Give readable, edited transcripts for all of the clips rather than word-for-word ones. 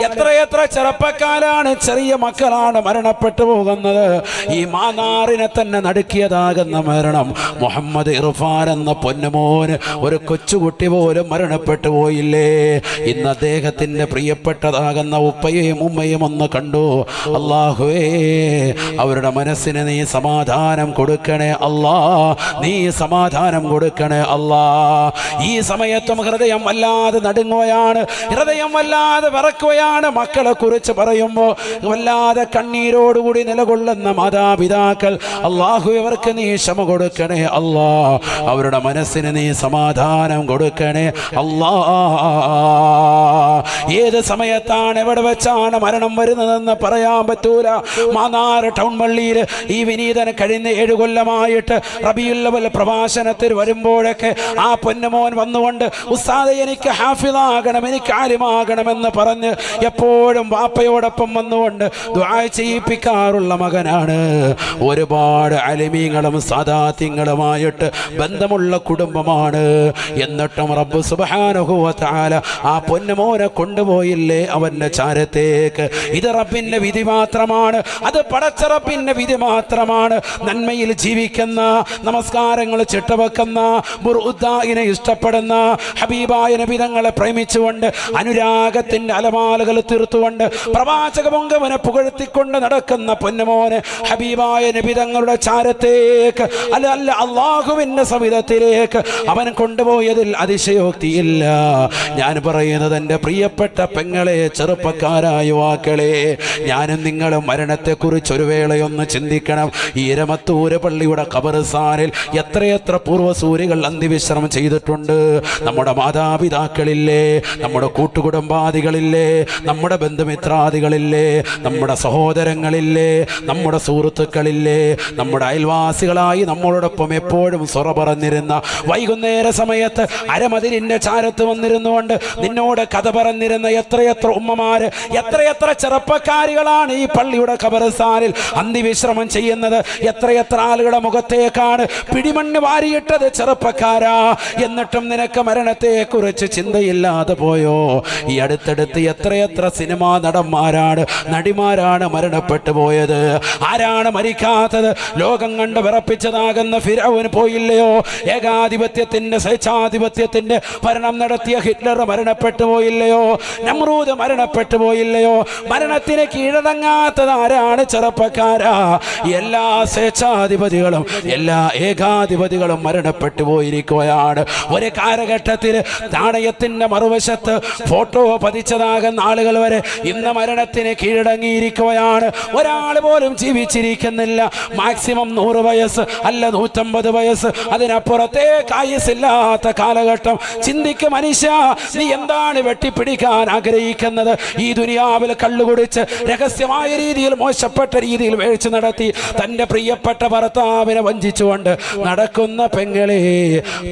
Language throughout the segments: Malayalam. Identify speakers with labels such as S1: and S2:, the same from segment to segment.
S1: എത്രയെത്ര ചെറുപ്പക്കാരാണ്, ചെറിയ മക്കളാണ് മരണപ്പെട്ടു പോകുന്നത്. ഈ മാനാറിനെ തന്നെ നടുക്കിയതാകുന്ന മരണം. മുഹമ്മദ് ഇർഫാൻ എന്ന പൊന്നുമോന് ഒരു കൊച്ചുകുട്ടി പോലും മരണപ്പെട്ടു പോയില്ലേ? ഇന്ന് അദ്ദേഹത്തിന്റെ പ്രിയപ്പെട്ടതാകുന്ന ഉപ്പയും ഉമ്മയും ഒന്ന് കണ്ടു. അല്ലാഹുവേ, അവരുടെ മനസ്സിന് നീ സമാധാനം കൊടുക്കണേ അല്ലാ, നീ സമാധാനം കൊടുക്കണേ അല്ലാ. ഈ സമയത്തും ഹൃദയം വല്ലാതെ നടുങ്ങുകയാണ്, ഹൃദയം വല്ലാതെ വിറക്കുകയാണ്. മക്കളെ കുറിച്ച് പറയുമ്പോൾ വല്ലാതെ കണ്ണീരോടുകൂടി നിലകൊള്ളുന്ന മാതാപിതാക്കൾ, അല്ലാഹു ഇവർക്ക് നീ ക്ഷമ കൊടുക്കണേ അല്ലാ, അവരുടെ മനസ്സിന് നീ സമാധാനം കൊടുക്കണേ അല്ലാ. ഏത് സമയത്താണ് എവിടെ വെച്ചാണ് മരണം വരുന്നതെന്ന് പറയാൻ പറ്റൂല. മാന്നാർ ടൗൺ പള്ളിയിൽ ഈ വിനീതൻ കഴിഞ്ഞ 7 കൊല്ലമായിട്ട് റബീഉൽ അവ്വൽ പ്രഭാഷണത്തിൽ വരുമ്പോഴൊക്കെ ആ പൊന്നുമോൻ വന്നുകൊണ്ട് ഉസ്താദേ എനിക്ക് ഹാഫിളാകണം, എനിക്ക് ആലിമാകണമെന്ന് പറഞ്ഞ് എപ്പോഴും വാപ്പയോടൊപ്പം വന്നുകൊണ്ട് ദുആ ചെയ്യിപ്പിക്കാറുള്ള മകനാണ്. ഒരുപാട് അലിമീങ്ങളും സാദാത്യങ്ങളുമായിട്ട് ബന്ധമുള്ള കുടുംബമാണ്. എന്നിട്ടും റബ്ബ് സുബ്ഹാനഹു വ തആല ആ പൊന്നുമോനെ കൊണ്ടുപോയില്ലേ അവന്റെ ചാരത്തേക്ക്? ഇത് റബ്ബിന്റെ വിധി മാത്രമാണ്, അത് പടച്ച റബ്ബിന്റെ വിധി മാത്രമാണ്. നന്മയിൽ ജീവിക്കുന്ന, നമസ്കാരങ്ങൾ ചിട്ടവെക്കുന്ന, ബുർഉദ്ദാഇനെ ഇഷ്ടപ്പെടുന്ന, ഹബീബായ നബി തങ്ങളെ പ്രേമിച്ചുകൊണ്ട് അനുരാഗത്തിന്റെ അലമാലകൾ തീർത്തുകൊണ്ട് പ്രവാചക പൊങ്കവനെ പുകഴ്ത്തിക്കൊണ്ട് നടക്കുന്ന പൊന്നുമോനെ ഹബീബായ നബി തങ്ങളുടെ ചാരത്തേക്ക് അല്ല അല്ലാഹുവിന്റെ സവിധത്തിലേക്ക് അവൻ കൊണ്ടുപോയതിൽ അതിശയോക്തിയില്ല. ഞാൻ പറയുന്നത് എൻ്റെ പ്രിയപ്പെട്ട പെങ്ങളെ, ചെറുപ്പക്കാരായ യുവാക്കളെ, ഞാനും നിങ്ങളും മരണത്തെക്കുറിച്ച് ഒരു വേളയൊന്ന് ചിന്തിക്കണം. ഈ രമത്തൂര് പള്ളിയുടെ ഖബർസ്ഥാനിൽ എത്രയെത്ര പൂർവ്വസൂരികൾ അന്ത്യവിശ്രമം ചെയ്തിട്ടുണ്ട്. നമ്മുടെ മാതാപിതാക്കളില്ലേ, നമ്മുടെ കൂട്ടുകുടുംബാദികളില്ലേ, നമ്മുടെ ബന്ധുമിത്രാദികളില്ലേ, നമ്മുടെ സഹോദരങ്ങളില്ലേ, നമ്മുടെ സുഹൃത്തുക്കളില്ലേ, നമ്മുടെ അയൽവാസികളായി നമ്മളോടൊപ്പം എപ്പോഴും സൊറ പറഞ്ഞിരുന്ന, വൈകുന്നേര സമയത്ത് അരമതിലിന്റെ ചാരത്ത് വന്നിരുന്നുകൊണ്ട് നിന്നോട് കഥ പറഞ്ഞിരുന്ന എത്രയെത്ര ഉമ്മമാര്, എത്രയെത്ര ചെറുപ്പക്കാരികളാണ് ഈ പള്ളിയുടെ ഖബർസ്ഥാനിൽ അന്ത്യവിശ്രമം ചെയ്യുന്നത്. എത്രയെത്ര ആളുകളുടെ മുഖത്തേക്കാണ് പിടിമണ്ണ് വാരിയിട്ടത് ചെറുപ്പക്കാരാ. എന്നിട്ടും നിനക്ക് മരണത്തെ കുറിച്ച് ചിന്തയില്ലാതെ പോയോ? ഈ അടുത്തടുത്ത് എത്രയെത്ര സിനിമാ നടന്മാരാണ്, നടിമാരാണ് മരണപ്പെട്ടു പോയത്. ആരാണ് മരിക്കാത്തത്? ലോകം കണ്ട് വിറപ്പിച്ചതാകുന്ന ഫിറഔൻ പോയില്ലയോ? ഏകാധിപത്യത്തിന്റെ സ്വേച്ഛാധിപത്യത്തിന്റെ ഭരണം നടത്തിയ ഹിറ്റ്ലർ മരണപ്പെട്ടു പോയില്ലയോ? നമ്രൂദ് മരണപ്പെട്ടു പോയില്ലയോ? മരണത്തിന് കീഴടങ്ങാത്തത് ആരാണ്? ചെറുപ്പക്കാരാ. എല്ലാ സ്വേച്ഛാധിപതികളും എല്ലാ ഏകാധിപതികളും മരണപ്പെട്ടു പോയിരിക്കുകയാണ്. ഒരു കാലഘട്ടത്തിൽ നാണയത്തിന്റെ മറുവശത്ത് ഫോട്ടോ പതിച്ചതാകുന്ന ആളുകൾ വരെ ഇന്ന് മരണത്തിന് കീഴടങ്ങിയിരിക്കുകയാണ്. ഒരാൾ പോലും ജീവിച്ചിരിക്കുന്നില്ല. മാക്സിമം 100 വയസ്സ്, അല്ല 150 വയസ്സ്, അതിനപ്പുറത്തേക്ക് ആയുസ്സില്ലാത്ത കാലഘട്ടം. ചിന്തിക്ക് മനുഷ്യ, നീ എന്താണ് വെട്ടിപ്പിടിക്കാൻ ആഗ്രഹിക്കുന്നത്? ഈ ദുനിയാവിൽ കള്ളുകുടിച്ച് രഹസ്യമായ രീതിയിൽ, മോശപ്പെട്ട രീതിയിൽ വേഴ്ച നടത്തി തന്റെ പ്രിയപ്പെട്ട ഭർത്താവിനെ വഞ്ചിച്ചുകൊണ്ട് നടക്കുന്ന പെങ്ങളെ,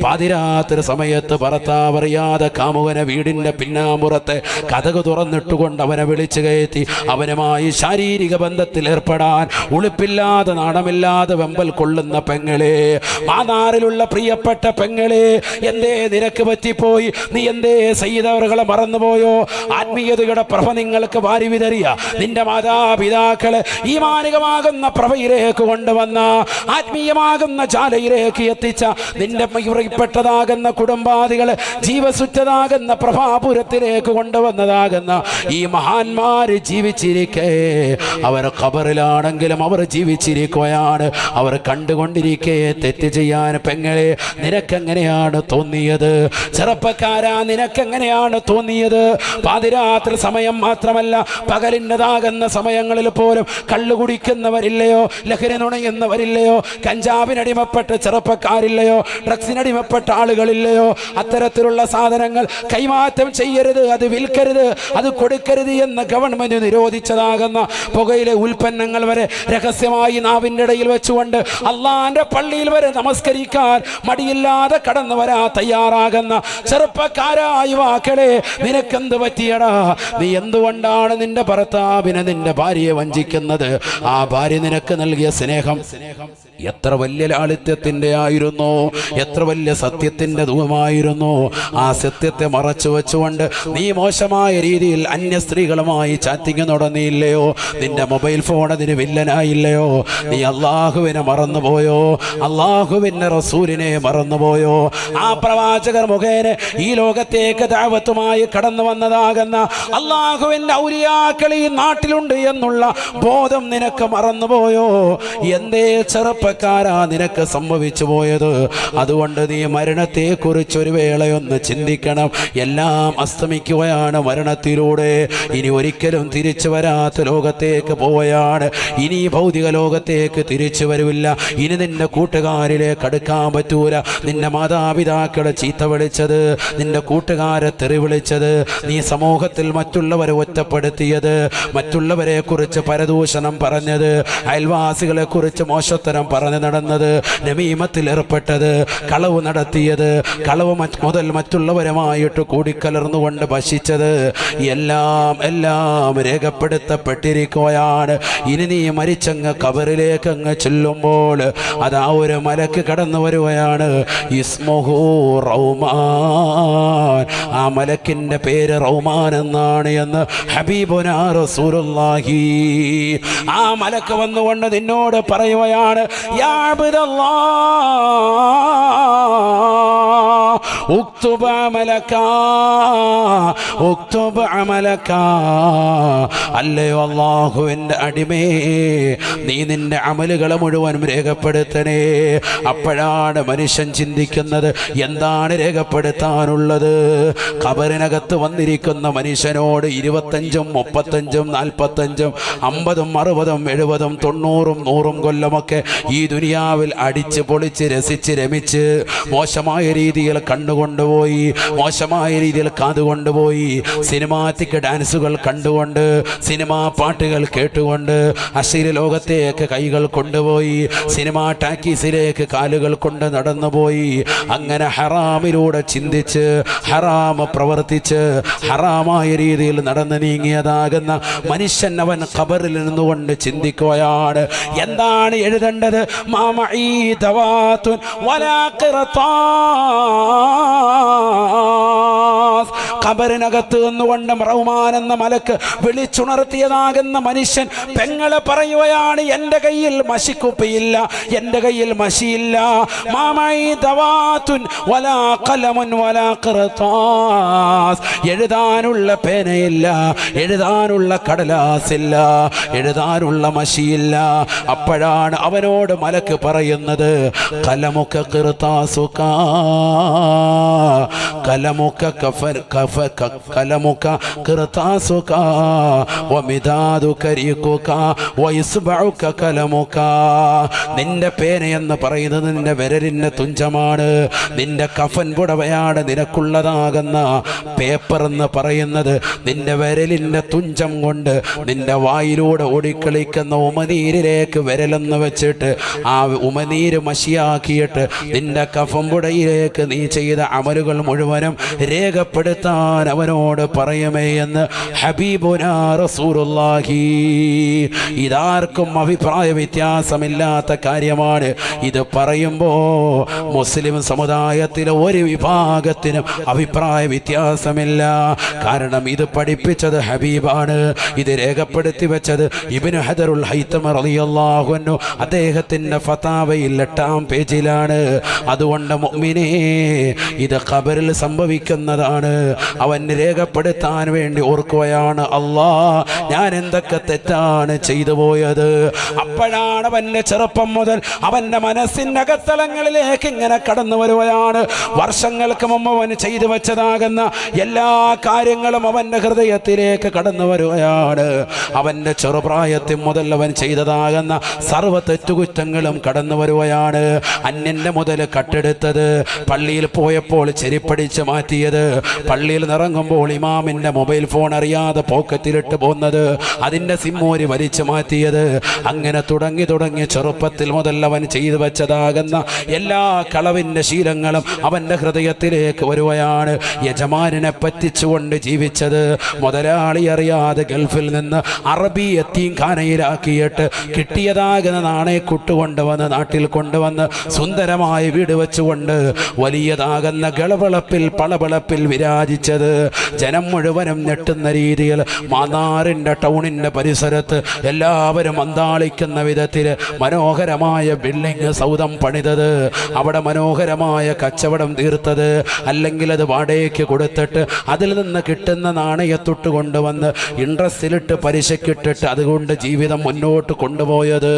S1: പാതിരാത്രി സമയത്ത് ഭർത്താവ് അറിയാതെ കാമുകനെ വീടിന്റെ പിന്നാമ്പുറത്തെ കതക് തുറന്നിട്ടുകൊണ്ട് അവനെ വിളിച്ചു കയറ്റി അവനുമായി ശാരീരിക ബന്ധത്തിൽ ഏർപ്പെടാൻ ഉളുപ്പില്ലാതെ നാണമില്ലാതെ വെമ്പൽ കൊള്ളുന്ന പെങ്ങളെ, മാനാറിലുള്ള പ്രിയപ്പെട്ട പെങ്ങളെ, എന്തേ നിനക്ക് പറ്റിപ്പോയി? നീ എന്തേ സയ്യിദവറുകളെ മറന്നുപോയോ? ആത്മീയതയുടെ പ്രഭ നിങ്ങൾക്ക് വാരി വിതറിയ നിന്റെ മാതാപിതാക്കളെ ഈമാനികമാകുന്ന പ്രഭയിലേക്ക് കൊണ്ടുവന്ന, ആത്മീയമാകുന്ന ജാലയിലേക്ക് എത്തിച്ച നിന്റെ പ്രിയപ്പെട്ടതാകുന്ന കുടുംബാദികളെ ജീവസുറ്റതാകുന്ന പ്രഭാപുരത്തിലേക്ക് കൊണ്ടുവന്നതാകുന്ന ഈ മഹാന്മാര് ജീവിച്ചിരിക്കേ, അവർ ഖബറിലാണെങ്കിലും അവർ ജീവിച്ചിരിക്കുകയാണ്. അവർ കണ്ടുകൊണ്ടിരിക്കേ തെറ്റ് ചെയ്യാൻ പെങ്ങളെ നിനക്കെങ്ങനെയാണ് തോന്നിയത്? ചെറുപ്പക്കാരാ, നിനക്കെങ്ങനെയാണ് തോന്നിയത്? പാതിരാത്രി സമയം മാത്രമല്ല, പകലിൻ്റെതാകുന്ന സമയങ്ങളിൽ പോലും കള്ളു കുടിക്കുന്നവരില്ലയോ? ലഹരി നുണയുന്നവരില്ലയോ? കഞ്ചാവിനടിമപ്പെട്ട ചെറുപ്പക്കാരില്ലയോ? ഡ്രഗ്സിനടിമപ്പെട്ട ആളുകളില്ലയോ? അത്തരത്തിലുള്ള സാധനങ്ങൾ കൈമാറ്റം ചെയ്യരുത്, അത് വിൽക്കരുത്, അത് കൊടുക്കരുത് എന്ന് ഗവൺമെന്റ് നിരോധിച്ചതാകുന്ന പുകയിലെ ഉൽപ്പന്നങ്ങൾ വരെ രഹസ്യമായി നാവിൻ്റെ ഇടയിൽ വെച്ചുകൊണ്ട് അള്ളാന്റെ പള്ളിയിൽ വരെ നമസ്കരിക്കാൻ മടിയില്ലാതെ കടന്നു വരാൻ തയ്യാറാകുന്ന ചെറുപ്പക്കാരായ യുവാക്കളെ, നിനക്കെന്ത് പറ്റിയടാ? നീ എന്തുകൊണ്ടാണ് നിന്റെ ഭർത്താവിനെ, നിന്റെ ഭാര്യയെ വഞ്ചിക്കുന്നത്? ആ ഭാര്യ നിനക്ക് നൽകിയ സ്നേഹം എത്ര വലിയ ലാളിത്യത്തിൻ്റെ ആയിരുന്നു, എത്ര വലിയ സത്യത്തിൻ്റെ ധൂപമായിരുന്നു. ആ സത്യത്തെ മറച്ചു വെച്ചുകൊണ്ട് നീ മോശമായ രീതിയിൽ അന്യ സ്ത്രീകളുമായി ചാറ്റിങ് നടന്നില്ലയോ? നിന്റെ മൊബൈൽ ഫോൺ അതിന് വില്ലനായില്ലയോ? നീ അള്ളാഹുവിനെ മറന്നുപോയോ? അള്ളാഹുവിൻ്റെ റസൂലിനെ മറന്നുപോയോ? ആ പ്രവാചകർ മുഖേന ഈ ലോകത്തേക്ക് ദഅവത്തുമായി കടന്നു വന്നതാകുന്ന അള്ളാഹുവിൻ്റെ ഔലിയാക്കൾ ഈ നാട്ടിലുണ്ട് എന്നുള്ള ബോധം നിനക്ക് മറന്നുപോയോ? എന്തേ ചെറുപ്പക്കാരാ നിനക്ക് സംഭവിച്ചു പോയത്? അതുകൊണ്ട് നീ മരണത്തെക്കുറിച്ച് ഒരു വേളയൊന്ന് ചിന്തിക്കണം. എല്ലാം അസ്തമിക്കുകയാണ് മരണത്തിലൂടെ. ഇനി ഒരിക്കലും തിരിച്ചു വരാത്ത ലോകത്തേക്ക് പോവുകയാണ്. ഇനി ഭൗതിക ലോകത്തേക്ക് തിരിച്ചു വരില്ല. ഇനി നിന്റെ കൂട്ടുകാരിലേക്ക് അടുക്കാൻ പറ്റൂല. നിന്റെ മാതാപിതാക്കളെ ചീത്ത വിളിച്ചത്, നിന്റെ കൂട്ടുകാരെ തെറി വിളിച്ചത്, നീ സമൂഹത്തിൽ മറ്റുള്ളവരെ ഒറ്റപ്പെടുത്തിയത്, മറ്റുള്ളവരെ കുറിച്ച് പരദൂഷണം പറഞ്ഞത്, അയൽവാസികളെ കുറിച്ച് മോശത്തരം പറഞ്ഞു നടന്നത്, നമീമത്തിൽ ഏർപ്പെട്ടത്, കളവ് നടത്തിയത്, കളവ് മുതൽ മറ്റുള്ളവരുമായിട്ട് കൂടിക്കലർന്നുകൊണ്ട് ഭക്ഷിച്ചത്, എല്ലാം രേഖപ്പെടുത്തപ്പെട്ടിരിക്കുകയാണ്. ഇനി നീ മരിച്ചങ്ങ് കബറിലേക്ക് അങ്ങ് ചെല്ലുമ്പോൾ അതാ ഒരു മലക്ക് കടന്നു വരുകയാണ്. ഇസ്മുഹു റൗമാൻ. ആ മലക്കിൻ്റെ പേര് റൗമാൻ എന്നാണ് എന്ന് ഹബീബുനാ റസൂലുള്ളാഹി. ആ മലക്ക് വന്നുകൊണ്ട് നിന്നോട് പറയുകയാണ്, യാ അബ്ദല്ലാഹ് ഉക്തുബ അമലക ഉക്തുബ അമലക. അല്ലയോ അല്ലാഹുവിൻ്റെ അടിമേ, നീ നിന്റെ അമലുകളെ മുഴുവനും രേഖപ്പെടുത്തണേ. അപ്പോഴാണ് മനുഷ്യൻ ചിന്തിക്കുന്നത്, എന്താണ് രേഖപ്പെടുത്താനുള്ളത്? ഖബറിനകത്ത് വന്നിരിക്കുന്ന മനുഷ്യനോട് 25, 35, 45, 50, 60, 70, 90, 100 കൊല്ലമൊക്കെ ഈ ദുനിയാവിൽ അടിച്ച് പൊളിച്ച് രസിച്ച് രമിച്ച് മോശമായ രീതിയിൽ കണ്ടുകൊണ്ടുപോയി, മോശമായ രീതിയിൽ കാതുകൊണ്ടുപോയി, സിനിമാറ്റിക് ഡാൻസുകൾ കണ്ടുകൊണ്ട്, സിനിമാ പാട്ടുകൾ കേട്ടുകൊണ്ട്, അശ്ലീല ലോകത്തേക്ക് കൈകൾ കൊണ്ടുപോയി, സിനിമാ ടാക്കീസിലേക്ക് കാലുകൾ കൊണ്ട് നടന്നുപോയി. അങ്ങനെ ഹറാമിലൂടെ ചിന്തിച്ച്, ഹറാമ പ്രവർത്തിച്ച്, ഹറാമായ രീതിയിൽ നടന്നു നീങ്ങിയതാകുന്ന മനുഷ്യൻ അവൻ ഖബറിൽ നിന്നുകൊണ്ട് ചിന്തിക്കുകയാണ്, എന്താണ് എഴുതേണ്ടത്? മാമഈ ദവാത്തുൻ വലാ ഖിർതാസ്. ഖബറിനകത്ത് നിന്നുകൊണ്ട് റഹ്മാൻ എന്ന മലക്ക് വിളിച്ചുണർത്തിയതാകുന്ന മനുഷ്യൻ പെങ്ങളെ പറയുകയാണ്, എൻ്റെ കയ്യിൽ മഷിക്കുപ്പിയില്ല, എൻ്റെ കയ്യിൽ മഷിയില്ല. മാമഈ ദവാത്തുൻ വലാ ഖലമുൻ വലാ ഖിർതാസ്. എഴുതാനുള്ള പേനയില്ല, എഴുതാനുള്ള കടലാസില്ല, എഴുതാനുള്ള മഷിയില്ല. അപ്പോഴാണ് അവനോട് മലക്ക് പറയുന്നത്, കലമുക ഖിർതാസുക കലമുക കലമുക ഖിർതാസുക വമിദാദുകരീഖുക വയസ്ബഉക കലമുക. നിന്റെ പേനയെന്ന് പറയുന്നത് നിന്റെ വിരലിൻ്റെ തുഞ്ചമാണ്, നിന്റെ കഫൻ പുടവയാണ് നിനക്കുള്ളതാകുന്ന പേപ്പർ എന്ന് പറയുന്നത്. നിന്റെ വിരലിൻ്റെ തുഞ്ചം കൊണ്ട് നിന്റെ വായിലൂടെ ഓടിക്കളിക്കുന്ന ഉമനീരിലേക്ക് വിരലെന്ന് വെച്ചിട്ട് ആ ഉമനീര് മഷിയാക്കിയിട്ട് നിന്റെ കഫംപുടയിലേക്ക് നീ ചെയ്ത അമലുകൾ മുഴുവനും രേഖപ്പെടുത്താൻ അവനോട് പറയുമേ എന്ന് ഹബീബുനാ റസൂലുള്ളാഹി. ഇതാർക്കും അഭിപ്രായ വ്യത്യാസമില്ലാത്ത കാര്യമാണ്. ഇത് പറയുമ്പോൾ മുസ്ലിം സമുദായത്തിലെ ഒരു വിഭാഗത്തിനും അഭിപ്രായ വ്യത്യാസമില്ല. കാരണം ഇത് പഠിപ്പിച്ചത് ഹബീബാണ്, ഇത് രേഖപ്പെടുത്തി വെച്ചത് ഇബ്നു ഹജറുൽ ഹൈതമി റളിയല്ലാഹു അൻഹു അദ്ദേഹത്തിൻ്റെ ഫതാവയിൽ 8-ാം പേജിലാണ്. അതുകൊണ്ട് മുഅ്മിനേ, ഇത് ഖബറിൽ സംഭവിക്കുന്നതാണ്. അവൻ രേഖപ്പെടുത്താൻ വേണ്ടി ഓർക്കുകയാണ്, അല്ലാ ഞാൻ എന്തൊക്കെ തെറ്റാണ് ചെയ്തു പോയത്. അപ്പോഴാണ് അവൻ്റെ ചെറുപ്പം മുതൽ അവൻ്റെ മനസ്സിൻ്റെ അകത്തളങ്ങളിലേക്ക് ഇങ്ങനെ കടന്നു വരുകയാണ്. വർഷങ്ങൾക്ക് മുമ്പ് അവൻ ചെയ്തു വെച്ചതാകുന്ന എല്ലാ കാര്യങ്ങളും അവൻ്റെ ഹൃദയത്തിലേക്ക് കടന്നു വരികയാണ്. അവൻ്റെ ചെറുപ്രായത്തിൽ മുതൽ അവൻ ചെയ്തതാകുന്ന സർവ്വ തെറ്റുകുറ്റങ്ങളും കടന്നു വരികയാണ്. അന്യൻ്റെ മുതൽ കട്ടെടുത്തത്, പള്ളിയിൽ പോയപ്പോൾ ചെരിപ്പടിച്ച് മാറ്റിയത്, പള്ളിയിൽ പള്ളിയിൽ നിറങ്ങുമ്പോൾ ഇമാമിന്റെ മൊബൈൽ ഫോൺ അറിയാതെ പോക്കറ്റിലിട്ട് പോകുന്നത്, അതിന്റെ സിമ്മോരി വലിച്ചു മാറ്റിയത്, അങ്ങനെ തുടങ്ങി ചെറുപ്പത്തിൽ മുതൽ അവൻ ചെയ്തു വെച്ചതാകുന്ന എല്ലാ കളവിന്റെ ശീലങ്ങളും അവന്റെ ഹൃദയത്തിലേക്ക് വരുകയാണ്. യജമാനെ പറ്റിച്ചുകൊണ്ട് ജീവിച്ചത്, മുതലാളി അറിയാതെ ഗൾഫിൽ നിന്ന് അറബി യത്തീംഖാനയിലാക്കിയിട്ട് കിട്ടിയതാകുന്ന നാണയക്കുട്ട് കൊണ്ടുവന്ന് നാട്ടിൽ കൊണ്ടുവന്ന് സുന്ദരമായ വീട് വെച്ചുകൊണ്ട് വലിയതാകുന്ന ഗളവളപ്പിൽ പളവളപ്പിൽ വിരാജിച്ചത്, ജനം മുഴുവനും ഞെട്ടുന്ന രീതിയിൽ മാന്നാറിന്റെ ടൗണിന്റെ പരിസരത്ത് എല്ലാവരും അന്താളിക്കുന്ന വിധത്തിൽ മനോഹരമായ ബിൽഡിംഗ് സൗധം പണിതത്, അവിടെ മനോഹരമായ കച്ചവടം തീർത്തത്, അല്ലെങ്കിൽ അത് വാടകയ്ക്ക് കൊടുത്തിട്ട് അതിൽ നിന്ന് കിട്ടുന്ന നാണയത്തൊട്ട് കൊണ്ടുവന്ന് ഇൻട്രസ്റ്റിലിട്ട് പലിശക്കിട്ടിട്ട് അതുകൊണ്ട് ജീവിതം മുന്നോട്ട് കൊണ്ടുപോയത്.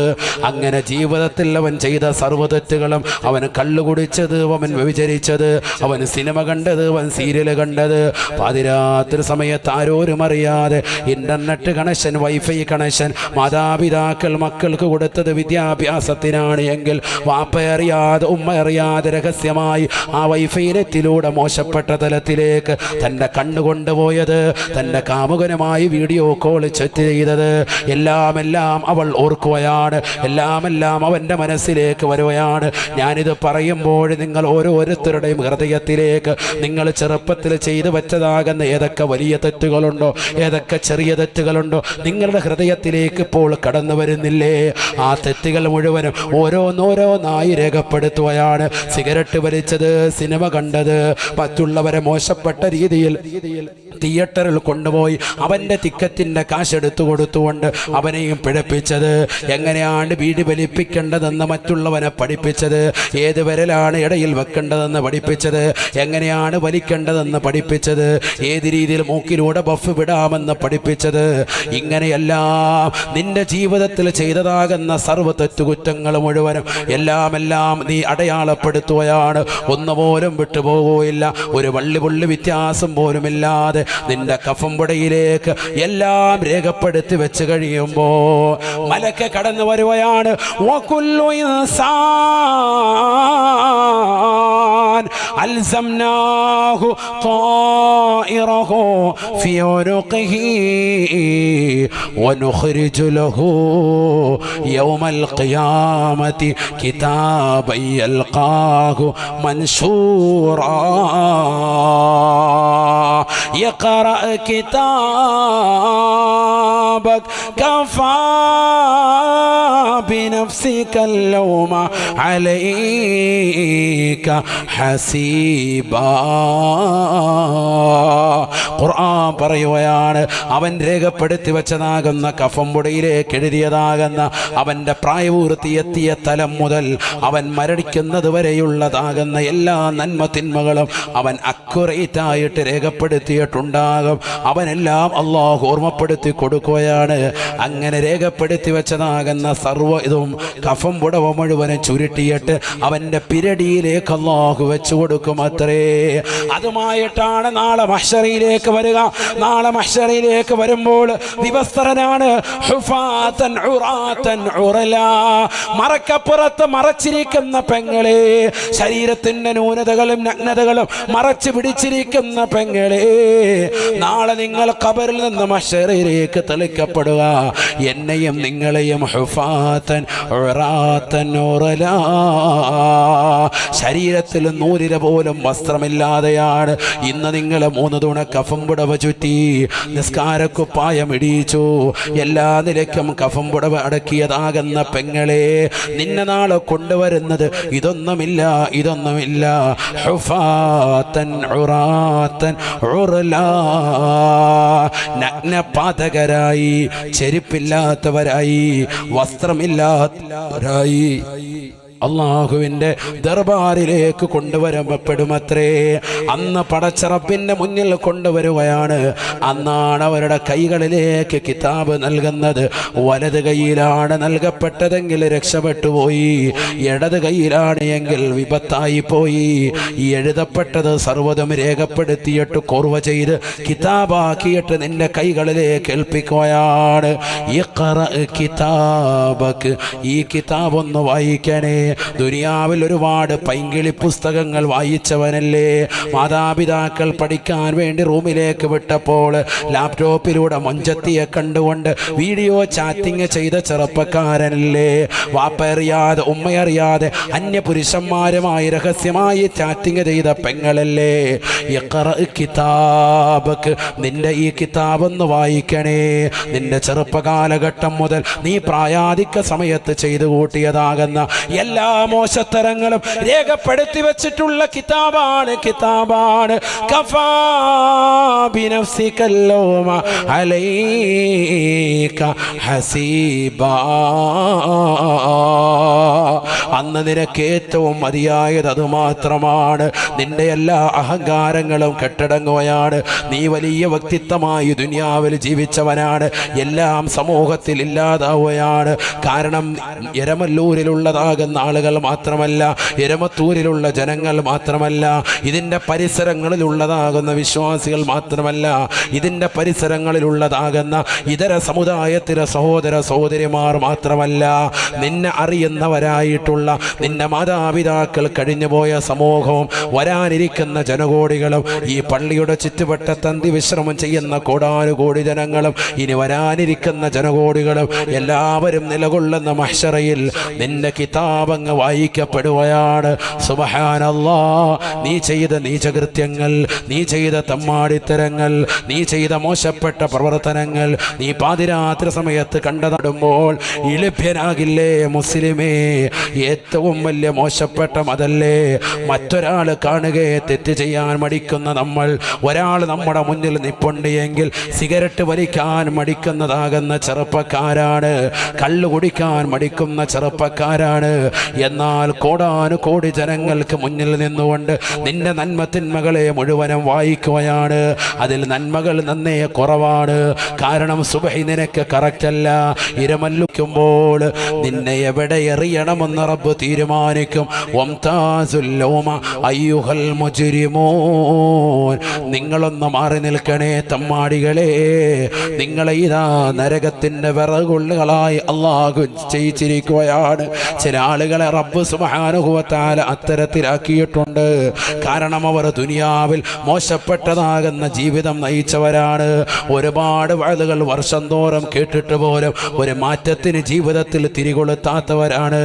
S1: അങ്ങനെ ജീവിതത്തിൽ അവൻ ചെയ്ത സർവ്വതെറ്റുകളും, അവൻ കള്ളു കുടിച്ചത്, അവൻ വ്യഭിചരിച്ചത്, അവൻ സിനിമ കണ്ടത്, അവൻ സീരിയൽ കണ്ടത്, പാതിരാത്രി സമയത്ത് ആരോരും അറിയാതെ ഇന്റർനെറ്റ് കണക്ഷൻ, വൈഫൈ കണക്ഷൻ മാതാപിതാക്കൾ മക്കൾക്ക് കൊടുത്തത് വിദ്യാഭ്യാസത്തിനാണ് എങ്കിൽ വാപ്പ അറിയാതെ ഉമ്മ അറിയാതെ രഹസ്യമായി ആ വൈഫൈ നെറ്റിലൂടെ മോശപ്പെട്ട തലത്തിലേക്ക് തൻ്റെ കണ്ണുകൊണ്ടുപോയത്, തൻ്റെ കാമുകനുമായി വീഡിയോ കോൾ ചാറ്റ് ചെയ്തത്, എല്ലാം അവൾ ഓർക്കുകയാണ്, എല്ലാം അവൻ്റെ മനസ്സിലേക്ക് വരുകയാണ്. ഞാനിത് പറയുമ്പോൾ നിങ്ങൾ ഓരോരുത്തരുടെയും ഹൃദയത്തിലേക്ക് നിങ്ങൾ ചെറുപ്പത്തിൽ ചെയ്തു വെച്ചതാകുന്ന ഏതൊക്കെ വലിയ തെറ്റുകളുണ്ടോ, ഏതൊക്കെ ചെറിയ തെറ്റുകളുണ്ടോ നിങ്ങളുടെ ഹൃദയത്തിലേക്ക് ഇപ്പോൾ കടന്നു വരുന്നില്ലേ? ആ തെറ്റുകൾ മുഴുവനും ഓരോന്നോരോന്നായി രേഖപ്പെടുത്തുകയാണ്. സിഗരറ്റ് വലിച്ചത്, സിനിമ കണ്ടത്, മറ്റുള്ളവരെ മോശപ്പെട്ട രീതിയിൽ തിയേറ്ററിൽ കൊണ്ടുപോയി അവൻ്റെ ടിക്കറ്റിൻ്റെ കാശെടുത്തു കൊടുത്തുകൊണ്ട് അവനെയും പിഴപ്പിച്ചത്, എങ്ങനെയാണ് വീട് വലിപ്പിക്കേണ്ടതെന്ന് മറ്റുള്ളവനെ പഠിപ്പിച്ചത്, ഏത് വിരലാണ് ഇടയിൽ വെക്കേണ്ടതെന്ന് പഠിപ്പിച്ചത്, എങ്ങനെയാണ് വലിക്കേണ്ടതെന്ന് പഠിപ്പിച്ചത്, ഏത് രീതിയിൽ മൂക്കിലൂടെ ബഫ് വിടാമെന്ന് പഠിപ്പിച്ചത്. ഇങ്ങനെയെല്ലാം നിന്റെ ജീവിതത്തിൽ ചെയ്തതാകുന്ന സർവ്വ തെറ്റുകുറ്റങ്ങൾ മുഴുവനും എല്ലാം നീ അടയാളപ്പെടുത്തുകയാണ്. ഒന്നുപോലും വിട്ടുപോകുകയില്ല, ഒരു വള്ളിപുള്ളി വ്യത്യാസം പോലുമില്ലാതെ നിന്റെ കഫംപുടയിലേക്ക് എല്ലാം രേഖപ്പെടുത്തി വെച്ച് കഴിയുമ്പോ മലക്ക് കടന്നു വരുകയാണ്. വകുല്ലു ഇൻസാൻ അൽസംനാഹു ത്വാഇറഹു ഫി ഉനുഖിഹി വനുഖ്രിജു ലഹു യൗമൽ ഖിയാമത്തി കിതാബൻ യൽഖാഹു മൻശൂറാ يقرأ كتابك كفى بنفسك اليوم عليك حسيبا. ഖുർആൻ പറയുകയാണ്, അവൻ രേഖപ്പെടുത്തി വെച്ചതാകുന്ന കഫംപുടയിലേക്ക് എഴുതിയതാകുന്ന അവൻ്റെ പ്രായപൂർത്തിയെത്തിയ തലം മുതൽ അവൻ മരണിക്കുന്നത് വരെയുള്ളതാകുന്ന എല്ലാ നന്മ തിന്മകളും അവൻ അക്യുറേറ്റ് ആയിട്ട് രേഖപ്പെടുത്തിയിട്ടുണ്ടാകും. അവനെല്ലാം അള്ളാഹു ഓർമ്മപ്പെടുത്തി കൊടുക്കുകയാണ്. അങ്ങനെ രേഖപ്പെടുത്തി വെച്ചതാകുന്ന സർവ്വ ഇതും കഫം പുടവ മുഴുവനും ചുരുട്ടിയിട്ട് അവൻ്റെ പിരടിയിലേക്ക് അള്ളാഹു വെച്ചു കൊടുക്കും അത്രേ. അതുമായിട്ടാണ് നാളെ മഹ്ശറിലേക്ക് വരിക. നാളെ മഹ്ശറിലേക്ക് വരുമ്പോൾ വിവസ്ത്രനാണ്, ഹുഫാതൻ ഉറാതൻ ഉറലാ, മറക്കപ്പുറത്ത് മറച്ചിരിക്കുന്ന പെങ്ങളെ, ശരീരത്തിൻ്റെ ന്യൂനതകളും നഗ്നതകളും മറച്ചു പിടിച്ചിരിക്കുന്ന പെങ്ങളെ, നാളെ നിങ്ങൾ ഖബറിൽ നിന്ന് മഹ്ശറിലേക്ക് തെളിക്കപ്പെടുക. എന്നെയും നിങ്ങളെയും ഹുഫാതൻ ഉറാതൻ ഉറലാ, ശരീരത്തിൽ നൂലിര പോലും വസ്ത്രമില്ലാതെയാണ് ഇന്ന് നിങ്ങൾ 3 തുണ കഫം പുടവ ചുറ്റി, നിസ്കാരക്കുപ്പായം ഇടിച്ചു, എല്ലാ നിലയ്ക്കും കഫം പുടവ അടക്കിയതാകുന്ന പെങ്ങളെ, നിന്നെ നാളെ കൊണ്ടുവരുന്നത് ഇതൊന്നുമില്ല. ഹുഫാതൻ ഉറാതൻ ഉറലാ, നഗ്നപാതകരായി, ചെരുപ്പില്ലാത്തവരായി, വസ്ത്രമില്ലാത്തവരായി അള്ളാഹുവിൻ്റെ ദർബാറിലേക്ക് കൊണ്ടുവരപ്പെടുമത്രേ. അന്ന് പടച്ച റബ്ബിൻ്റെ മുന്നിൽ കൊണ്ടുവരുകയാണ്. അന്നാണ് അവരുടെ കൈകളിലേക്ക് കിതാബ് നൽകുന്നത്. വലത് കൈയിലാണ് നൽകപ്പെട്ടതെങ്കിൽ രക്ഷപ്പെട്ടുപോയി, ഇടത് കൈയിലാണ് എങ്കിൽ വിപത്തായി പോയി. ഈ എഴുതപ്പെട്ടത് സർവ്വതും രേഖപ്പെടുത്തിയിട്ട് കോർവ ചെയ്ത് കിതാബാക്കിയിട്ട് നിന്റെ കൈകളിലേക്ക് ഏൽപ്പിക്കുകയാണ്. ഇഖ്റ കിതാബക്, ഈ കിതാബ് ഒന്ന് വായിക്കണേ. ദുനിയാവിൽ ഒരുപാട് പൈങ്കിളി പുസ്തകങ്ങൾ വായിച്ചവനല്ലേ? മാതാപിതാക്കൾ പഠിക്കാൻ വേണ്ടി റൂമിലേക്ക് വിട്ടപ്പോൾ ലാപ്ടോപ്പിലൂടെ മൊഞ്ചത്തിയെ കണ്ടുകൊണ്ട് വീഡിയോ ചാറ്റിംഗ് ചെയ്ത ചെറുപ്പക്കാരനല്ലേ? വാപ്പയറിയാതെ ഉമ്മയറിയാതെ അന്യപുരുഷന്മാരുമായി രഹസ്യമായി ചാറ്റിംഗ് ചെയ്ത പെങ്ങളല്ലേ? ഇഖ്റ കിതാബക്, നിന്റെ ഈ കിതാബൊന്ന് വായിക്കണേ. നിന്റെ ചെറുപ്പകാലഘട്ടം മുതൽ നീ പ്രായാധിക സമയത്ത് ചെയ്തു കൂട്ടിയതാകുന്ന എല്ലാ മോശത്തരങ്ങളും രേഖപ്പെടുത്തി വെച്ചിട്ടുള്ള കിതാബാണ് കഫാ ബിനഫ്സിക ലൗമ അലൈക ഹസീബാ. അന്ന് നിനക്ക് ഏറ്റവും മതിയായത് അതുമാത്രമാണ്. നിന്റെ എല്ലാ അഹങ്കാരങ്ങളും കെട്ടടങ്ങുകയാണ്. നീ വലിയ വ്യക്തിത്വമായി ദുനിയാവിൽ ജീവിച്ചവനാണ്. എല്ലാം സമൂഹത്തിൽ ഇല്ലാതാവുകയാണ്. കാരണം എരമല്ലൂരിലുള്ളതാകുന്ന ആളുകൾ മാത്രമല്ല, എരമത്തൂരിലുള്ള ജനങ്ങൾ മാത്രമല്ല, ഇതിൻ്റെ പരിസരങ്ങളിലുള്ളതാകുന്ന വിശ്വാസികൾ മാത്രമല്ല, ഇതിൻ്റെ പരിസരങ്ങളിലുള്ളതാകുന്ന ഇതര സമുദായത്തിലെ സഹോദര സഹോദരിമാർ മാത്രമല്ല, നിന്നെ അറിയുന്നവരായിട്ടുള്ള നിന്റെ മാതാപിതാക്കൾ കഴിഞ്ഞുപോയ സമൂഹവും വരാനിരിക്കുന്ന ജനകോടികളും ഈ പള്ളിയുടെ ചുറ്റുവട്ടത്ത് അന്തിവിശ്രമം ചെയ്യുന്ന കോടാനുകോടി ജനങ്ങളും ഇനി വരാനിരിക്കുന്ന ജനകോടികളും എല്ലാവരും നിലകൊള്ളുന്ന മഹ്ശറയിൽ നിന്റെ കിതാബങ്ങ് വായിക്കപ്പെടുകയാണ്. സുബ്ഹാനല്ലാഹ്, നീ ചെയ്ത നീചകൃത്യങ്ങൾ, നീ ചെയ്ത തമ്മാടിത്തരങ്ങൾ, നീ ചെയ്ത മോശപ്പെട്ട പ്രവർത്തനങ്ങൾ നീ പാതിരാത്രി സമയത്ത് കണ്ടനടുമ്പോൾ ഇളിഭ്യനാകില്ലേ മുസ്ലിമേ? ഏറ്റവും വലിയ മോശപ്പെട്ട മതല്ലേ? മറ്റൊരാൾ കാണുകയെ തെറ്റ് ചെയ്യാൻ മടിക്കുന്ന നമ്മൾ, ഒരാൾ നമ്മുടെ മുന്നിൽ നിപ്പുണ്ട് എങ്കിൽ സിഗരറ്റ് വലിക്കാൻ മടിക്കുന്നതാകുന്ന ചെറുപ്പക്കാരാണ്, കള്ളു കുടിക്കാൻ മടിക്കുന്ന ചെറുപ്പക്കാരാണ്. എന്നാൽ കോടാനുകോടി ജനങ്ങൾക്ക് മുന്നിൽ നിന്നുകൊണ്ട് നിന്റെ നന്മത്തിന്മകളെ മുഴുവനും വായിക്കുകയാണ്. അതിൽ നന്മകൾ നന്നേ കുറവാണ്. കാരണം സുബഹി നിനക്ക് കറക്റ്റല്ല. ഇരമല്ലിക്കുമ്പോൾ നിന്നെ എവിടെ എറിയണമെന്ന് റബ്ബ് തീരുമാനിക്കും. അയ്യുഹൽ മുജ്രിമൂൻ, നിങ്ങളൊന്ന് മാറി നിൽക്കണേ തമ്മാടികളെ. നിങ്ങളെ ഇതാ നരകത്തിന്റെ വിറകുള്ളുകളായി അള്ളാഹു ചെയ്യിച്ചിരിക്കുകയാണ്. ചില ആളുകളെ റബ്ബ് സുബ്ഹാനഹു വ തആല അത്തരത്തിലാക്കിയിട്ടുണ്ട്. കാരണം അവർ ദുനിയാവിൽ മോശപ്പെട്ടതാകുന്ന ജീവിതം നയിച്ചവരാണ്. ഒരുപാട് വഅദുകൾ വർഷം തോറും കേട്ടിട്ട് പോലും ഒരു മാറ്റത്തിന് ജീവിതത്തിൽ തിരികൊളുത്താത്തവരാണ്.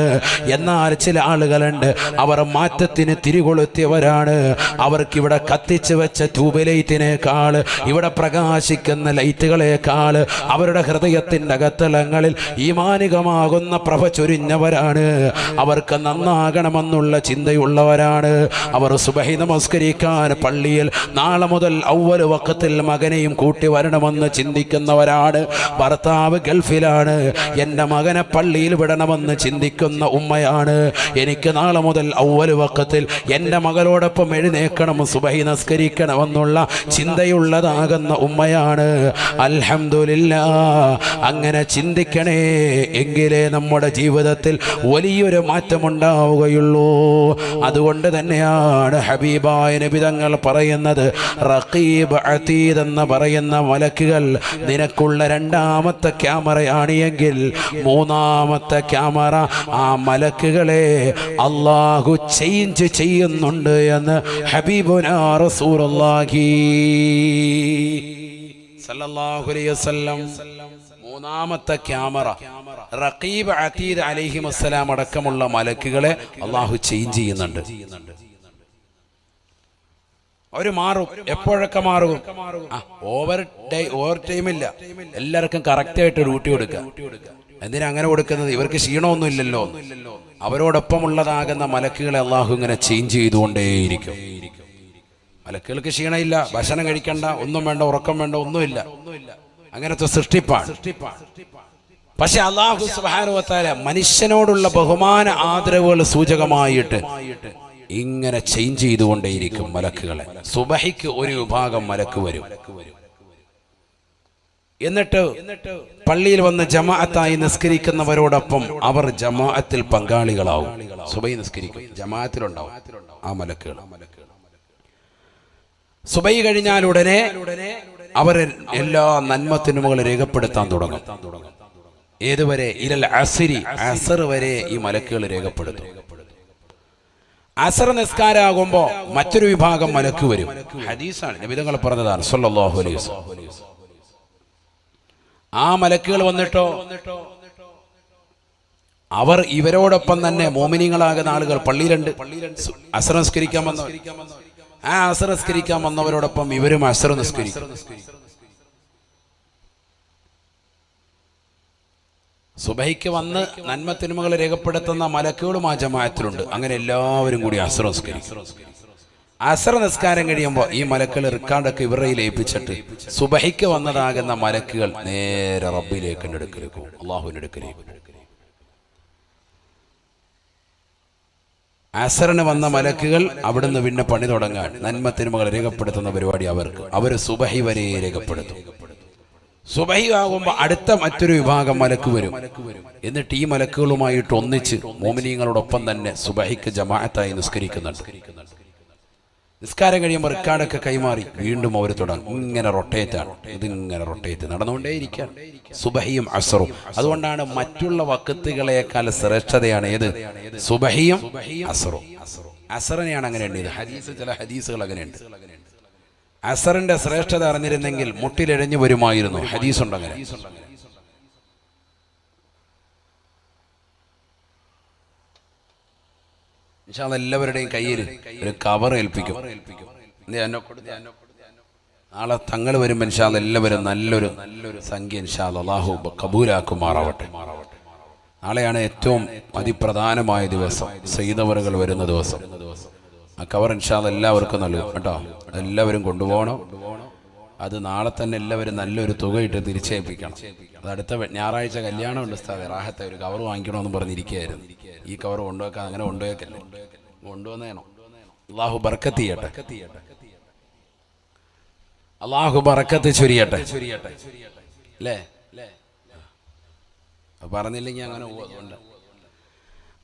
S1: എന്നാൽ ചില ആളുകളുണ്ട്, അവർ മാറ്റത്തിന് തിരികൊളുത്തിയവരാണ്. അവർക്കിവിടെ കത്തിച്ചു വെച്ച ട്യൂബ് ലൈറ്റിനേക്കാൾ, ഇവിടെ പ്രകാശിക്കുന്ന ലൈറ്റുകളേക്കാൾ അവരുടെ ഹൃദയത്തിൻ്റെ അകത്തളങ്ങളിൽ ഈമാനികമാകുന്ന പ്രഭ ചൊരിഞ്ഞവരാണ്. അവർക്ക് നന്നാകണമെന്നുള്ള ചിന്തയുള്ളവരാണ്. അവർ സുബഹി നമസ്കരിക്കാൻ പള്ളിയിൽ നാളെ മുതൽ അവ്വൽ വഖത്തിൽ മകനെയും കൂട്ടി വരണമെന്ന് ചിന്തിക്കുന്നവരാണ്. ഭർത്താവ് ഗൾഫിലാണ്, എൻ്റെ മകനെ പള്ളിയിൽ വിടണമെന്ന് ചിന്തിക്കുന്ന ഉമ്മയാണ്. എനിക്ക് നാളെ മുതൽ അവ്വൽ വഖത്തിൽ എൻ്റെ മകളോടൊപ്പം എഴുന്നേക്കണം, സുബഹി നമസ്കരിക്കണമെന്നുള്ള ചിന്തയുള്ളതാകുന്ന ഉമ്മയാണ്. അൽഹംദുലില്ലാഹ്, അങ്ങനെ ചിന്തിക്കണേ, എങ്കിലേ നമ്മുടെ ജീവിതത്തിൽ വലിയൊരു മാറ്റമുണ്ടാവുകയുള്ളൂ. അതുകൊണ്ട് തന്നെയാണ് ഹബീബായ നബി തങ്ങൾ പറയുന്നത്, റഖീബ് അതീദ് എന്ന് പറയുന്ന മലക്കുകൾ നിനക്കുള്ള രണ്ടാമത്തെ ക്യാമറയാണ് എങ്കിൽ മൂന്നാമത്തെ ക്യാമറ ആ മലക്കുകളെ അല്ലാഹു ചേഞ്ച് ചെയ്യുന്നുണ്ട് എന്ന് ഹബീബുനാ റസൂലുള്ളാഹി സല്ലല്ലാഹു അലൈഹി വസല്ലം. മൂന്നാമത്തെ ക്യാമറ റഖീബ് അതീദ് അലൈഹിമുസ്സലാം അടക്കമുള്ള മലക്കുകളെ അല്ലാഹു ചേഞ്ച് ചെയ്യുന്നുണ്ട്. അവർ മാറും. എപ്പോഴൊക്കെ മാറും? ഓവർ ടൈം ഇല്ല, എല്ലാവർക്കും കറക്റ്റായിട്ട് ഡ്യൂട്ടി കൊടുക്കുക. എന്തിനാ അങ്ങനെ കൊടുക്കുന്നത്? ഇവർക്ക് ക്ഷീണമൊന്നും ഇല്ലല്ലോ. അവരോടൊപ്പമുള്ളതാകുന്ന മലക്കുകളെ അള്ളാഹു ഇങ്ങനെ ചേഞ്ച് ചെയ്തുകൊണ്ടേയിരിക്കും. മലക്കുകൾക്ക് ക്ഷീണമില്ല, ഭക്ഷണം കഴിക്കണ്ട, ഒന്നും വേണ്ട, ഉറക്കം വേണ്ട, ഒന്നുമില്ല. അങ്ങനത്തെ സൃഷ്ടിപ്പാണ്. പക്ഷെ അള്ളാഹു സുബ്ഹാനഹു വ തആല മനുഷ്യനോടുള്ള ബഹുമാന ആദരവുകൾ സൂചകമായിട്ട് ഇങ്ങനെ ചേഞ്ച് ചെയ്തുകൊണ്ടേയിരിക്കും മലക്കുകളെ. സുബഹിക്ക് ഒരു വിഭാഗം മലക്ക് വരും, എന്നിട്ട് പള്ളിയിൽ വന്ന് ജമാഅത്തായി നിസ്കരിക്കുന്നവരോടൊപ്പം അവർ ജമാഅത്തിൽ പങ്കാളികളാവും. സുബഹി നിസ്കരിക്കും, ജമാഅത്തിലുണ്ടാവും ആ മലക്കുകൾ. സുബഹി കഴിഞ്ഞാൽ ഉടനെ അവർ എല്ലാ നന്മത്തിന്മകൾ രേഖപ്പെടുത്താൻ തുടങ്ങും. ഏതുവരെ? ഇലൽ അസ്രി, അസ്ർ വരെ ഈ മലക്കുകൾ രേഖപ്പെടുത്തും. അസർ നിസ്കാരാകുമ്പോ മറ്റൊരു വിഭാഗം മലക്ക് വരും. ഹദീസാണ്, നബി തങ്ങൾ പറഞ്ഞതാണ് സല്ലല്ലാഹു അലൈഹി വസല്ലം. ആ മലക്കുകൾ വന്നിട്ടോ അവർ ഇവരോടൊപ്പം തന്നെ മോമിനീങ്ങളാകുന്ന ആളുകൾ പള്ളിയിലുണ്ട്. അസർ നിസ്കരിക്കാൻ വന്നവർ, ആ അസർ നിസ്കരിക്കാൻ വന്നവരോടൊപ്പം ഇവരും അസർ നിസ്കരിക്കും. സുബഹിക്ക് വന്ന് നന്മ തിന്മകൾ രേഖപ്പെടുത്തുന്ന മലക്കുകളും ആ ജമാഅത്തിലുണ്ട്. അങ്ങനെ എല്ലാവരും കൂടി അസർ നിസ്കരിക്കും. അസർ നിസ്കാരം കഴിയുമ്പോൾ ഈ മലക്കുകൾ റിക്കാർഡൊക്കെ ഇവരുടെ ഏൽപ്പിച്ചിട്ട് സുബഹിക്ക് വന്നതാകുന്ന മലക്കുകൾ നേരെ റബ്ബിലേക്ക് എടുക്കലേക്ക് പോകും, അള്ളാഹുവിന്റെ അടുക്കലേക്ക്. അസറിന് വന്ന മലക്കുകൾ അവിടുന്ന് പിന്നെ പണി തുടങ്ങാൻ നന്മ തിന്മകൾ രേഖപ്പെടുത്തുന്ന പരിപാടി അവർ സുബഹി വരെ രേഖപ്പെടുത്തും. സുബഹി ആകുമ്പോൾ അടുത്ത മറ്റൊരു വിഭാഗം മലക്ക് വരും. എന്നിട്ട് ഈ മലക്കുകളുമായിട്ട് ഒന്നിച്ച് മോമിനീങ്ങളോടൊപ്പം തന്നെ സുബഹിക്ക് ജമാഅത്തായി നിസ്കരിക്കുന്നുണ്ട്. നിസ്കാരം കഴിയുമ്പോൾ റിക്കാർഡൊക്കെ കൈമാറി വീണ്ടും അവർ തുടങ്ങും. ഇങ്ങനെ റൊട്ടേറ്റാണ്, ഇതിങ്ങനെ റൊട്ടേറ്റ് നടന്നുകൊണ്ടേയിരിക്കാൻ സുബഹിയും അസറും. അതുകൊണ്ടാണ് മറ്റുള്ള വക്കത്തുകളെക്കാൾ ശ്രേഷ്ഠതയാണ് ഏത്? സുബഹിയും അസറും. അസറിനെയാണ് അങ്ങനെ ഉണ്ട്. ചില ഹദീസുകൾ അങ്ങനെയുണ്ട്. അസറിന്റെ ശ്രേഷ്ഠത അറിഞ്ഞിരുന്നെങ്കിൽ മുട്ടിലെഴഞ്ഞു വരുമായിരുന്നു. ഹദീസുണ്ട് അങ്ങനെ. എല്ലാവരുടെയും കയ്യിൽ ഒരു കവർ ഏൽപ്പിക്കും. നാളെ തങ്ങൾ വരുമ്പോൾ ഇൻഷാ അല്ലാഹ് എല്ലാവരും നല്ലൊരു സംഖ്യ ഇൻഷാ അല്ലാഹ് അല്ലാഹു കബൂലാക്കുമാറാവട്ടെ. നാളെയാണ് ഏറ്റവും അതിപ്രധാനമായ ദിവസം, സയ്യിദവറുകൾ വരുന്ന ദിവസം. ആ കവർ ഇൻഷാ അല്ലാഹ് എല്ലാവർക്കും നൽകും കേട്ടോ. എല്ലാവരും കൊണ്ടുപോകണം. അത് നാളെ തന്നെ എല്ലാവരും നല്ലൊരു തുക ഇട്ട് തിരിച്ചേൽപ്പിക്കണം. അത് അടുത്ത ഞായറാഴ്ച കല്യാണം ഉണ്ട് ഉസ്താദേ, റാഹത്തെ ഒരു കവർ വാങ്ങിക്കണമെന്ന് പറഞ്ഞിരിക്കുകയായിരുന്നു. ഈ കവർ കൊണ്ടുവെക്കാൻ അങ്ങനെ കൊണ്ടുപോയേക്കല്ലേ, കൊണ്ടുവന്നേനോ. അള്ളാഹു ബർക്കത്ത് ചെയ്യട്ടെ, അള്ളാഹു ബർക്കത്ത് ചൊരിയട്ടെ അല്ലേ. പറഞ്ഞില്ലെങ്കിൽ അങ്ങനെ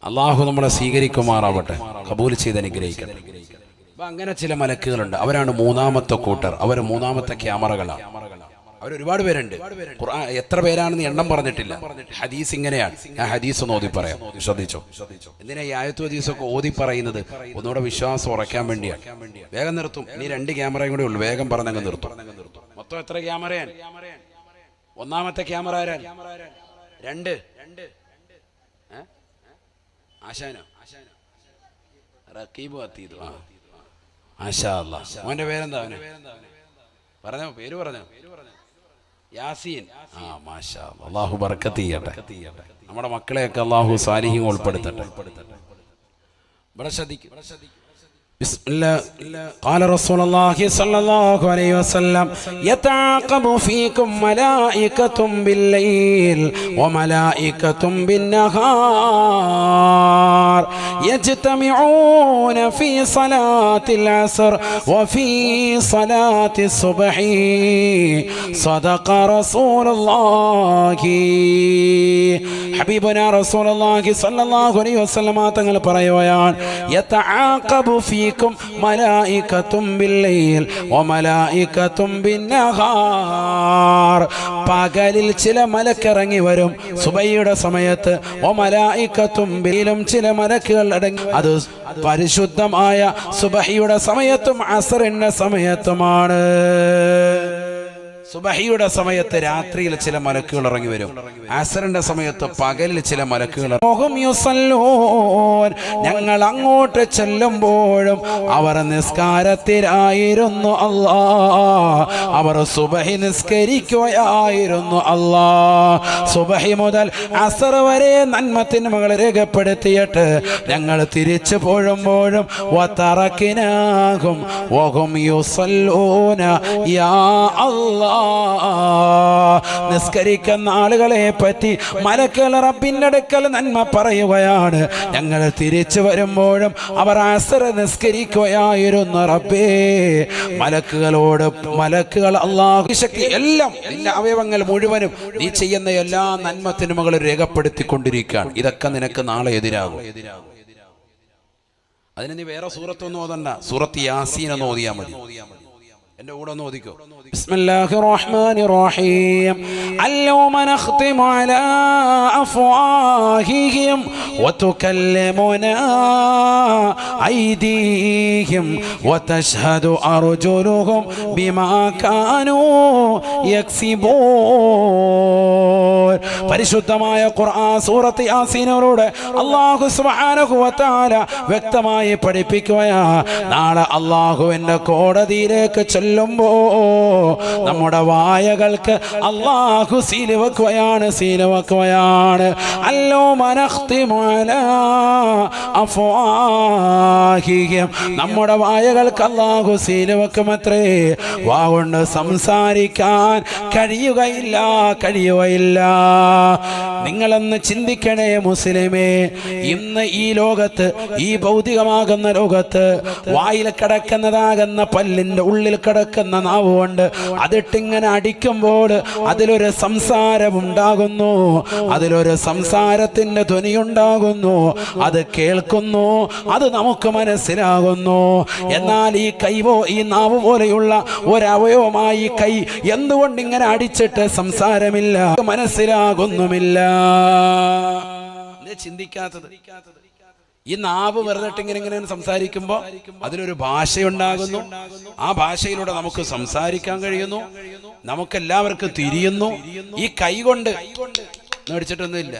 S1: അള്ളാഹു നമ്മളെ സ്വീകരിക്കുമാറാവട്ടെ, കബൂൽ ചെയ്ത് അനുഗ്രഹിക്കട്ടെ. അപ്പൊ അങ്ങനെ ചില മലക്കുകളുണ്ട്. അവരാണ് മൂന്നാമത്തെ കൂട്ടർ. അവർ മൂന്നാമത്തെ ക്യാമറകളാണ്. അവരൊരുപാട് പേരുണ്ട്. ഖുർആൻ എത്ര പേരാണെന്ന് എണ്ണം പറഞ്ഞിട്ടില്ല. ഹദീസ് ഇങ്ങനെയാണ്. ഞാൻ ഹദീസ് ഒന്ന് ഓതി പറയാം, ശ്രദ്ധിച്ചോ. എന്തിനാ ഈ ആയത്തു ഹദീസൊക്കെ ഓതി പറയുന്നത്? ഒന്നുകൂടെ വിശ്വാസം ഉറയ്ക്കാൻ വേണ്ടിയാണ്. വേഗം നിർത്തും. ഇനി 2 ക്യാമറയും കൂടെ ഉള്ളു. വേഗം പറഞ്ഞങ്ങ് നിർത്തും. മൊത്തം എത്ര ക്യാമറയാണ്? ഒന്നാമത്തെ ക്യാമറ ആരാൻ? 2 ആശാനോ? റഖീബ് അത്തീദ്. മാഷാ അല്ലാഹ്. മോന്റെ പേരെന്താ? അവന് പറഞ്ഞോ, പേര് പറഞ്ഞോ. യാസീൻ. മാഷാ അല്ലാഹ്. അല്ലാഹു ബർക്കത്ത് ചെയ്യട്ടെ. നമ്മുടെ മക്കളെയൊക്കെ അല്ലാഹു സാലിഹീൻ ഉൾപ്പെടുത്തട്ടെ. ഇവിടെ ശ്രദ്ധിക്കും. بسم الله. قال رسول الله صلى الله عليه وسلم يتعاقب فيكم ملائكة بالليل وملائكة بالنهار يجتمعون في صلاة العصر وفي صلاة الصبح صدق رسول الله. حبيبنا رسول الله صلى الله عليه وسلم തങ്ങൾ പറയുകയാണ്, يتعاقب فيكم മലായികത്തും ബില്ലൈൽ വമലായികത്തും ബിന്നഹാർ. പകലിൽ ചില മലക്കിറങ്ങി വരും സുബഹിയുടെ സമയത്ത്. വമലായികത്തും ബിലും ചില മലക്കുകൾ അടങ്ങി. അത് പരിശുദ്ധമായ സുബഹിയുടെ സമയത്തും അസറിന്റെ സമയത്തുമാണ്. സുബഹിയുടെ സമയത്ത് രാത്രിയിൽ ചില മലക്കുകൾ ഇറങ്ങി വരും. അസറിന്റെ സമയത്ത് പകലിൽ ചില മലക്കുകൾ. ഞങ്ങൾ അങ്ങോട്ട് ചെല്ലുമ്പോഴും അവർ നിസ്കാരത്തിലായിരുന്നു അല്ലാ. അവർ സുബഹി നിസ്കരിക്കുകയായിരുന്നു അല്ലാ. സുബഹി മുതൽ അസർ വരെ നന്മത്തിന്മകൾ രേഖപ്പെടുത്തിയിട്ട് ഞങ്ങൾ തിരിച്ചു പോഴുമ്പോഴും വതറക്കിനാഹും വഹും യുസല്ലൂന യാ അല്ലാ. നിസ്കരിക്കുന്ന ആളുകളെ പറ്റി മലക്കുകൾ റബ്ബിന്റെ അടുക്കൽ നന്മ പറയുകയാണ്. ഞങ്ങൾ തിരിച്ചു വരുമ്പോഴും അവർ അസർ നിസ്കരിക്കുകയായിരുന്നു റബ്ബേ. മലക്കുകളോട് മലക്കുകൾ അല്ലാഹു എല്ലാം നിന്റെ അവയവങ്ങൾ മുഴുവനും നീ ചെയ്യുന്ന എല്ലാ നന്മത്തിനുമകളും രേഖപ്പെടുത്തിക്കൊണ്ടിരിക്കുകയാണ്. ഇതൊക്കെ നിനക്ക് നാളെ എതിരാകും. അതിന് നീ വേറെ സൂറത്തൊന്നും ഓതണ്ട, സൂറത്ത് യാസീൻ എന്ന് ഓതിയാൽ മതി. എൻ്റെ കൂടെ ഒന്ന് ഓദിക്കോ. ബിസ്മില്ലാഹിർ റഹ്മാനിർ റഹീം. അൽയൗമ നഖ്തിമു അലാ അഫ്വാഹിഹിം വതുകല്ലിമുനാ ഐദീഹിം വതശ്ഹദു അർജുലുഹും ബിമാ കാനൂ യക്സിബൂൻ. പരിശുദ്ധമായ ഖുർആൻ സൂറത്ത് യാസീനിലൂടെ അല്ലാഹു സുബ്ഹാനഹു വ തആല വ്യക്തമായി പഠിപ്പിക്കുകയാ, നാളെ അല്ലാഹുവിന്റെ കോടതിയിലേക്ക് ചെല്ലുമ്പോ നമ്മുടെ വായകൾക്ക് അല്ലാഹു സീല് വെക്കുകയാണ്. അൽയൗമ നഖ്തിമു അലാ അഫ്വാഹിഹിം, നമ്മുടെ വായകൾക്ക് അല്ലാഹു സീല് വെക്കുമത്രേ. വാ കൊണ്ട് സംസാരിക്കാൻ കഴിയുകയില്ല. നിങ്ങളൊന്ന് ചിന്തിക്കണേ മുസ്ലിമേ, ഇന്ന് ഈ ലോകത്ത്, ഈ ഭൗതികമാകുന്ന ലോകത്ത് വായിൽ കിടക്കുന്നതാകുന്ന പല്ലിന്റെ ഉള്ളിൽ കിടക്കുന്ന നാവ് കൊണ്ട് അതിട്ടിങ്ങനെ അടിക്കുമ്പോൾ അതിലൊരു സംസാരം ഉണ്ടാകുന്നു, അതിലൊരു സംസാരത്തിന്റെ ധ്വനിയുണ്ടാകുന്നു, അത് കേൾക്കുന്നു, അത് നമുക്ക് മനസ്സിലാകുന്നു. എന്നാൽ ഈ കൈവോ ഈ നാവ് പോലെയുള്ള ഒരവയവമായി കൈ എന്തുകൊണ്ട് ഇങ്ങനെ അടിച്ചിട്ട് സംസാരമില്ല, മനസ്സിലാകുന്നുമില്ല? ചിന്തിക്കാത്തത് ഈ നാവ് വെറുതെ ഇങ്ങനെ സംസാരിക്കുമ്പോൾ അതിലൊരു ഭാഷയുണ്ടാകുന്നു, ആ ഭാഷയിലൂടെ നമുക്ക് സംസാരിക്കാൻ കഴിയുന്നു, നമുക്കെല്ലാവർക്കും തിരിയുന്നു. ഈ കൈ കൊണ്ട് മേടിച്ചിട്ടൊന്നുമില്ല.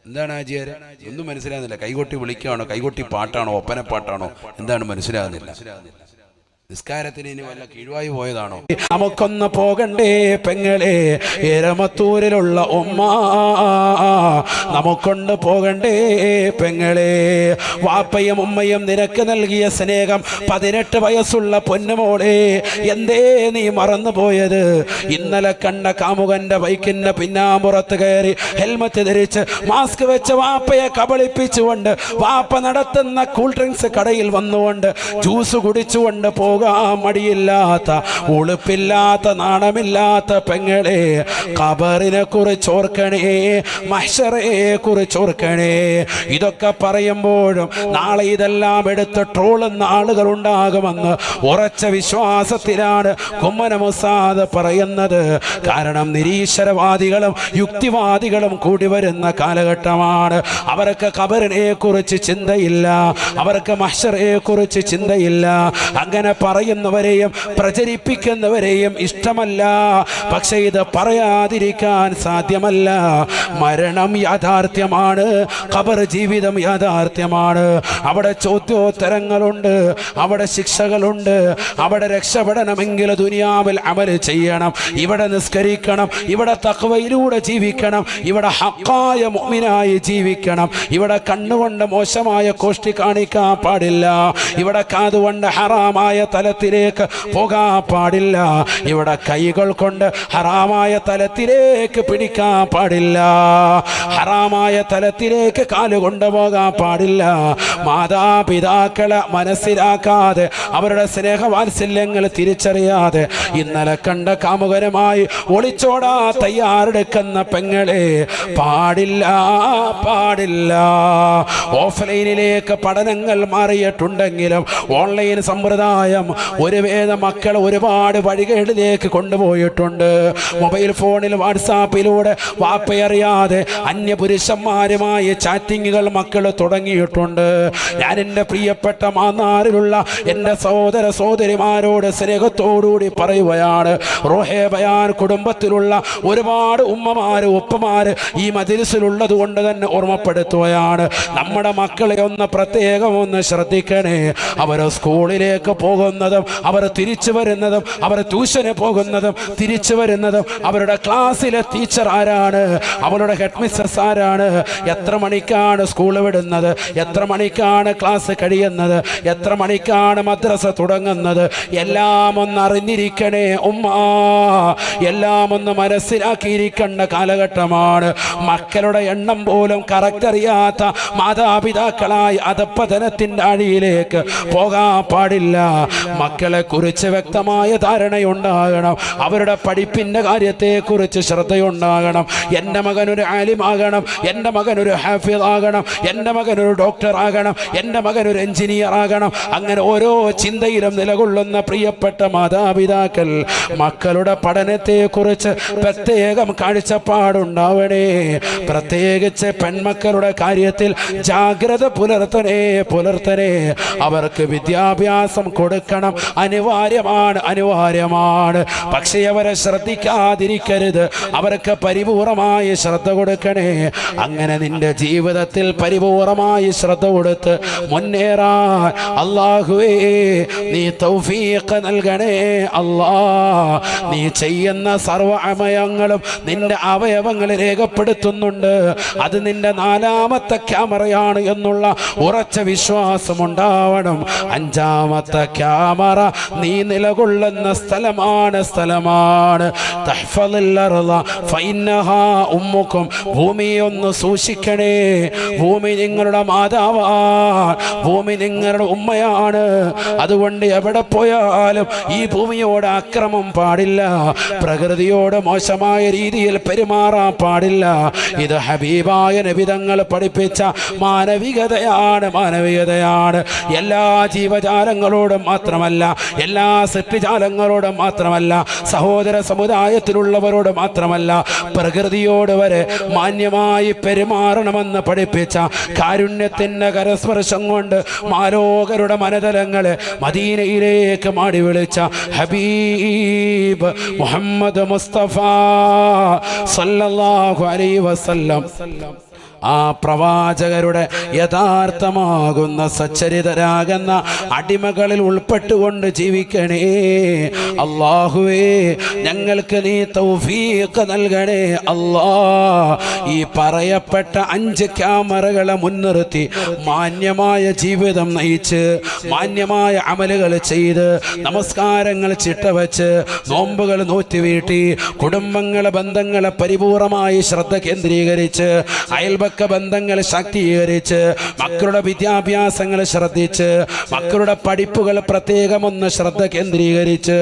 S1: എന്താണ് ആചാര്യ? ഒന്നും മനസ്സിലാകുന്നില്ല. കൈകൊട്ടി വിളിക്കുകയാണോ, കൈകൊട്ടി പാട്ടാണോ, ഒപ്പനപ്പാട്ടാണോ, എന്താണ് മനസ്സിലാകുന്നില്ല. നിസ്കാരത്തിന് ഇനി വല്ല കീഴ്വായി പോയതാണോ? നമുക്കൊന്ന് പോകണ്ടേ പെങ്ങളെ, എരമത്തൂരിലുള്ള ഉമ്മ, നമുക്കൊണ്ട് പോകണ്ടേ പെങ്ങളെ. വാപ്പയും ഉമ്മയും നിനക്ക് നൽകിയ സ്നേഹം 18 വയസ്സുള്ള പൊന്നുമോളെ എന്തേ നീ മറന്നു പോയത്? ഇന്നലെ കണ്ട കാമുകന്റെ ബൈക്കിന്റെ പിന്നാമ്പുറത്ത് കയറി ഹെൽമറ്റ് ധരിച്ച് മാസ്ക് വെച്ച് വാപ്പയെ കബളിപ്പിച്ചുകൊണ്ട് വാപ്പ നടത്തുന്ന കൂൾ ഡ്രിങ്ക്സ് കടയിൽ വന്നുകൊണ്ട് ജ്യൂസ് കുടിച്ചുകൊണ്ട് പോകാൻ മടിയില്ലാത്ത, ഉളുപ്പില്ലാത്ത, നാണമില്ലാത്ത പെങ്ങളെ, ഖബറിനെ കുറിച്ച് ഓർക്കണേ, മഹ്ശറയെ കുറിച്ച് ഓർക്കണേ. ഇതൊക്കെ പറയുമ്പോഴും നാളെ ഇതെല്ലാം എടുത്ത് ട്രോളുന്ന ആളുകൾ ഉണ്ടാകുമെന്ന് ഉറച്ച വിശ്വാസത്തിലാണ് കുമ്മന മുസാദ് പറയുന്നത്. കാരണം നിരീശ്വരവാദികളും യുക്തിവാദികളും കൂടി വരുന്ന കാലഘട്ടമാണ്. അവർക്ക് ഖബറിനെ കുറിച്ച് ചിന്തയില്ല, അവർക്ക് മഹ്ശറയെ കുറിച്ച് ചിന്തയില്ല. അങ്ങനെ പറയുന്നവരെയും പ്രചരിപ്പിക്കുന്നവരെയും ഇഷ്ടമല്ല. പക്ഷേ ഇത് പറയാതിരിക്കാൻ സാധ്യമല്ല. മരണം യാഥാർത്ഥ്യമാണ്, ഖബർ ജീവിതം യാഥാർത്ഥ്യമാണ്. അവിടെ ചോദ്യോത്തരങ്ങളുണ്ട്, അവിടെ ശിക്ഷകളുണ്ട്. അവിടെ രക്ഷപ്പെടണമെങ്കിൽ ദുനിയാവിൽ അമൽ ചെയ്യണം, ഇവിടെ നിസ്കരിക്കണം, ഇവിടെ തഖ്വയിലൂടെ ജീവിക്കണം, ഇവിടെ ഹഖായ മുഅ്മിനായി ജീവിക്കണം. ഇവിടെ കണ്ണുകൊണ്ട് മോശമായ കോഷ്ടി കാണിക്കാൻ പാടില്ല, ഇവിടെ കാതുകൊണ്ട് ഹറാമായ തലത്തിലേക്ക് പോകാൻ പാടില്ല, ഇവിടെ കൈകൾ കൊണ്ട് ഹറാമായ തലത്തിലേക്ക് പിടിക്കാൻ പാടില്ല, ഹറാമായ തലത്തിലേക്ക് കാല് കൊണ്ടുപോകാൻ പാടില്ല. മാതാപിതാക്കളെ മനസ്സിലാക്കാതെ, അവരുടെ സ്നേഹവാത്സല്യങ്ങൾ തിരിച്ചറിയാതെ ഇന്നലെ കണ്ട കാമുകനുമായി ഒളിച്ചോടാ തയ്യാറെടുക്കുന്ന പെങ്ങളെ പാടില്ല, പാടില്ല. ഓഫ്ലൈനിലേക്ക് പഠനങ്ങൾ മാറിയിട്ടുണ്ടെങ്കിലും ഓൺലൈൻ സമ്പ്രദായം ഒരു വേദ മക്കളെ ഒരുപാട് വഴികളിലേക്ക് കൊണ്ടുപോയിട്ടുണ്ട്. മൊബൈൽ ഫോണിൽ വാട്സാപ്പിലൂടെ വാപ്പയറിയാതെ അന്യപുരുഷന്മാരുമായി ചാറ്റിങ്ങുകൾ മക്കൾ തുടങ്ങിയിട്ടുണ്ട്. ഞാൻ എൻ്റെ പ്രിയപ്പെട്ട മാന്നാറിലുള്ള എൻ്റെ സഹോദര സഹോദരിമാരോട് സ്നേഹത്തോടുകൂടി പറയുകയാണ്, റോഹേ ബയാൻ കുടുംബത്തിലുള്ള ഒരുപാട് ഉമ്മമാര് ഉപ്പമാര് ഈ മജ്‌ലിസിലുള്ളത് കൊണ്ട് തന്നെ ഓർമ്മപ്പെടുത്തുകയാണ്. നമ്മുടെ മക്കളെ ഒന്ന് പ്രത്യേകം ഒന്ന് ശ്രദ്ധിക്കണേ. അവർ സ്കൂളിലേക്ക് പോകുന്നതും അവർ തിരിച്ചു വരുന്നതും, അവർ ട്യൂഷന് പോകുന്നതും തിരിച്ചു വരുന്നതും, അവരുടെ ക്ലാസ്സിലെ ടീച്ചർ ആരാണ്, അവരുടെ ഹെഡ് മിസ്സസ് ആരാണ്, എത്ര മണിക്കാണ് സ്കൂൾ വിടുന്നത്, എത്ര മണിക്കാണ് ക്ലാസ് കഴിയുന്നത്, എത്ര മണിക്കാണ് മദ്രസ തുടങ്ങുന്നത്, എല്ലാം ഒന്ന് അറിഞ്ഞിരിക്കണേ ഉമ്മ, എല്ലാം ഒന്ന് മനസ്സിലാക്കിയിരിക്കേണ്ട കാലഘട്ടമാണ്. മക്കളുടെ എണ്ണം പോലും കറക്റ്റ് അറിയാത്ത മാതാപിതാക്കളായി അധപ്പതനത്തിൻ്റെ അടിയിലേക്ക് പോകാൻ പാടില്ല. മക്കളെ കുറിച്ച് വ്യക്തമായ ധാരണയുണ്ടാകണം. അവരുടെ പഠിപ്പിന്റെ കാര്യത്തെക്കുറിച്ച് ശ്രദ്ധയുണ്ടാകണം. എൻ്റെ മകനൊരു ആലിമാകണം, എൻ്റെ മകനൊരു ഹാഫിദ് ആകണം, എൻ്റെ മകനൊരു ഡോക്ടർ ആകണം, എൻ്റെ മകനൊരു എഞ്ചിനീയർ ആകണം. അങ്ങനെ ഓരോ ചിന്തയിലും നിലകൊള്ളുന്ന പ്രിയപ്പെട്ട മാതാപിതാക്കൾ മക്കളുടെ പഠനത്തെക്കുറിച്ച് പ്രത്യേകം കാഴ്ചപ്പാടുണ്ടാവണേ. പ്രത്യേകിച്ച് പെൺമക്കളുടെ കാര്യത്തിൽ ജാഗ്രത പുലർത്തണേ. അവർക്ക് വിദ്യാഭ്യാസം കൊടുക്കണം, അനിവാര്യമാണ്. പക്ഷേ അവരെ ശ്രദ്ധിക്കാതിരിക്കരുത്. അവർക്ക് പരിപൂർണമായി ശ്രദ്ധ കൊടുക്കണേ. അങ്ങനെ നിന്റെ ജീവിതത്തിൽ പരിപൂർണമായി ശ്രദ്ധ കൊടുത്ത് മുന്നേറാൻ അല്ലാഹുവേ നീ തൗഫീഖ് നൽകണേ. അല്ലാ, നീ ചെയ്യുന്ന സർവ്വ അമയങ്ങളും നിന്റെ അവയവങ്ങൾ രേഖപ്പെടുത്തുന്നുണ്ട്. അത് നിന്റെ 4ാമത്തെ ക്യാമറയാണ് എന്നുള്ള ഉറച്ച വിശ്വാസമുണ്ടാവണം. 5ാമത്തെ ക്യാമറ നീ നിലകൊള്ളുന്ന സ്ഥലമാണ്. തഹ്ഫളിൽ അർള ഫഇന്നഹാ ഉമ്മുക്കും. ഭൂമിയെ ഒന്ന് സൂക്ഷിക്കണേ. ഭൂമി നിങ്ങളുടെ മാതാവാണ്, ഭൂമി നിങ്ങളുടെ ഉമ്മയാണ്. അതുകൊണ്ട് എവിടെ പോയാലും ഈ ഭൂമിയോട് അക്രമം പാടില്ല, പ്രകൃതിയോട് മോശമായ രീതിയിൽ പെരുമാറാൻ പാടില്ല. ഇത് ഹബീബായ നബി തങ്ങൾ പഠിപ്പിച്ച മാനവികതയാണ്. എല്ലാ ജീവജാലങ്ങളോടും മാത്രമല്ല, എല്ലാ സൃഷ്ടിജാലങ്ങളോടും മാത്രമല്ല, സഹോദര സമുദായത്തിലുള്ളവരോട് മാത്രമല്ല, പ്രകൃതിയോട് വരെ മാന്യമായി പെരുമാറണമെന്ന് പഠിപ്പിച്ച കാരുണ്യത്തിൻ്റെ കരസ്പർശം കൊണ്ട് മാലോകരുടെ മനതലങ്ങളെ മദീനയിലേക്ക് മാടി വിളിച്ച ഹബീബ് മുഹമ്മദ് മുസ്തഫ സല്ലല്ലാഹു അലൈഹി വസല്ലം ആ പ്രവാചകരുടെ യഥാർത്ഥമാകുന്ന സച്ചരിതരാകുന്ന അടിമകളിൽ ഉൾപ്പെട്ടുകൊണ്ട് ജീവിക്കണേ. അല്ലാഹുവേ, ഞങ്ങൾക്ക് നീ തൗഫീഖ് നൽകണേ. അല്ലാ, ഈ പറയപ്പെട്ട 5 ക്യാമറകളെ മുൻനിർത്തി മാന്യമായ ജീവിതം നയിച്ച്, മാന്യമായ അമലുകൾ ചെയ്ത്, നമസ്കാരങ്ങൾ ചിട്ടവച്ച്, നോമ്പുകൾ നോറ്റുവീട്ടി, കുടുംബങ്ങളെ ബന്ധങ്ങളെ പരിപൂർണമായി ശ്രദ്ധ കേന്ദ്രീകരിച്ച്, അയൽപക്ക ബന്ധങ്ങൾ ശാക്തീകരിച്ച്, മക്കളുടെ വിദ്യാഭ്യാസങ്ങൾ ശ്രദ്ധിച്ച്, മക്കളുടെ പഠിപ്പുകൾ പ്രത്യേകമൊന്ന് ശ്രദ്ധ കേന്ദ്രീകരിച്ച്,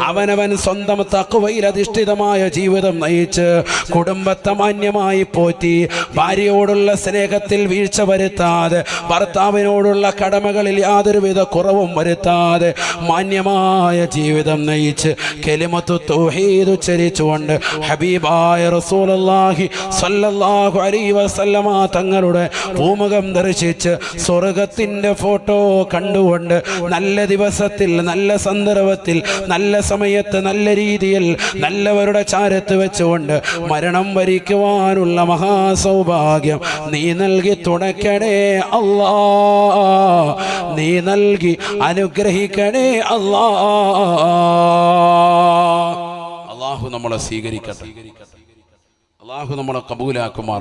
S1: അവനവൻ സ്വന്തം തഖ്വയിൽ അധിഷ്ഠിതമായ ജീവിതം നയിച്ച്, കുടുംബത്തെ മാന്യമായി പോറ്റി, ഭാര്യയോടുള്ള സ്നേഹത്തിൽ വീഴ്ച വരുത്താതെ, ഭർത്താവിനോടുള്ള കടമകളിൽ യാതൊരുവിധ കുറവും വരുത്താതെ മാന്യമായ ജീവിതം നയിച്ച് കലിമത്തു തൗഹീദ് ഉച്ചരിച്ചുകൊണ്ട് ഹബീബായ റസൂലുള്ളാഹി സ്വല്ലല്ലാഹു അലൈഹി വസല്ലം തങ്ങളുടെ പൂമുഖം ദർശിച്ച് സ്വർഗത്തിന്റെ ഫോട്ടോ കണ്ടുകൊണ്ട് നല്ല ദിവസത്തിൽ, നല്ല സന്ദർഭത്തിൽ, നല്ല സമയത്ത്, നല്ല രീതിയിൽ നല്ലവരുടെ ചാരത്ത് വെച്ചുകൊണ്ട് മരണം വരിക്കുവാനുള്ള മഹാസൗഭാഗ്യം നീ നൽകി തുണയ്ക്കണേ. അല്ലാ, നീ നൽകി അനുഗ്രഹിക്കണേ. അല്ലാഹു നമ്മളെ സ്വീകരിക്കട്ടെ. അല്ലാഹു നമ്മളെ കബൂലാക്കുമാർ.